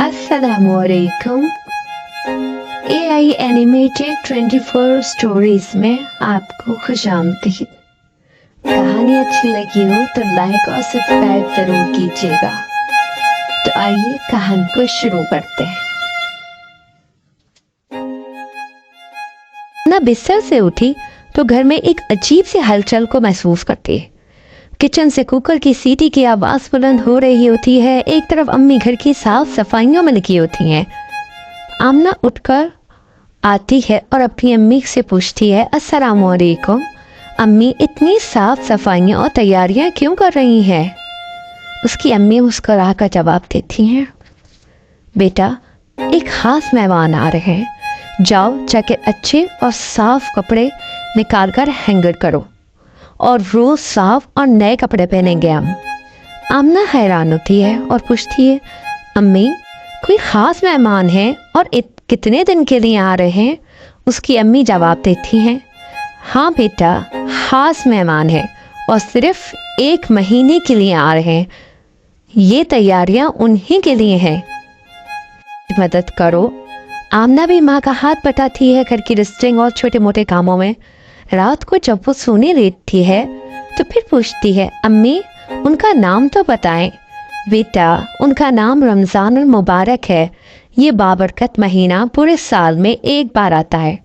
अस्सलामुअलैकुम। AI animated 24 stories में आपको खुशामदीद। कहानी अच्छी लगी हो तो लाइक और सब्सक्राइब जरूर कीजिएगा। तो आइए कहानी को शुरू करते हैं। ना बिस्तर से उठी तो घर में एक अजीब सी हलचल को महसूस करती है। किचन से कुकर की सीटी की आवाज बुलंद हो रही होती है। एक तरफ अम्मी घर की साफ सफाइयों में लगी होती हैं। आमना उठकर आती है और अपनी अम्मी से पूछती है, अस्सलामुअलैकुम अम्मी, इतनी साफ सफाइयाँ और तैयारियां क्यों कर रही हैं? उसकी अम्मी मुस्कुरा कर जवाब देती हैं, बेटा एक खास मेहमान आ रहे हैं, जाओ जैकेट अच्छे और साफ कपड़े निकाल कर हैंगर करो और रोज साफ और नए कपड़े पहनेंगे हम। आमना हैरान होती है और पूछती है, अम्मी कोई खास मेहमान है और कितने दिन के लिए आ रहे हैं? उसकी अम्मी जवाब देती हैं, हाँ बेटा खास मेहमान है और सिर्फ 1 महीने के लिए आ रहे हैं। ये तैयारियां उन्हीं के लिए हैं, मदद करो। आमना भी माँ का हाथ बटाती है घर की डस्टिंग और छोटे मोटे कामों में। रात को जब वो सोने लेटती है तो फिर पूछती है, अम्मी उनका नाम तो बताएं। बेटा उनका नाम रमज़ानुल मुबारक है। ये बाबरकत महीना पूरे साल में एक बार आता है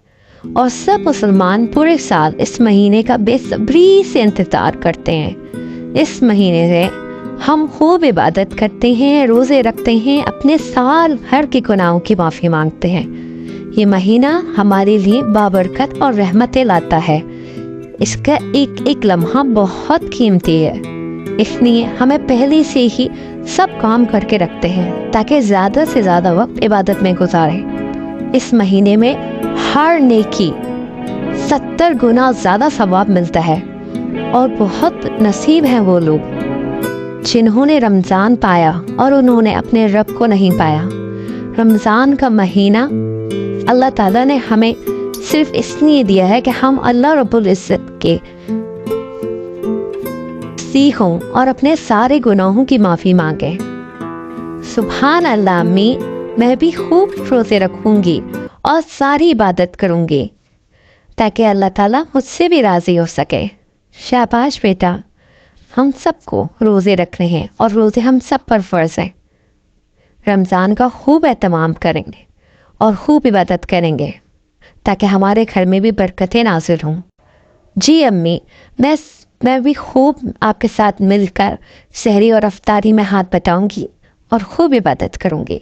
और सब मुसलमान पूरे साल इस महीने का बेसब्री से इंतजार करते हैं। इस महीने से हम खूब इबादत करते हैं, रोज़े रखते हैं, अपने साल भर के गुनाहों की माफ़ी मांगते हैं। ये महीना हमारे लिए बाबरकत और रहमतें लाता है। इसका एक एक लम्हा बहुत कीमती है, इसलिए हमें पहले से ही सब काम करके रखते हैं ताकि ज़्यादा से ज़्यादा वक्त इबादत में गुजारें। इस महीने में हर नेकी 70 गुना ज़्यादा सवाब मिलता है और बहुत नसीब हैं वो लोग जिन्होंने रमज़ान पाया और उन्होंने अपने रब को नहीं पाया। रमज़ान का महीना अल्लाह ताला ने हमें सिर्फ इसलिए दिया है कि हम अल्लाह रब्बुल इज़्ज़त के सीखों और अपने सारे गुनाहों की माफ़ी मांगे। सुभान अल्लाह अम्मी, मैं भी खूब रोज़े रखूंगी और सारी इबादत करूंगी ताकि अल्लाह ताला मुझसे भी राज़ी हो सके। शाबाश बेटा, हम सबको रोज़े रखने हैं और रोज़े हम सब पर फ़र्ज़ हैं। रमज़ान का खूब एहतमाम करेंगे और खूब इबादत करेंगे ताकि हमारे घर में भी बरकतें नाज़िल हों। जी अम्मी, मैं भी खूब आपके साथ मिलकर सहरी और अफ्तारी में हाथ बटाऊंगी और खूब इबादत करूंगी।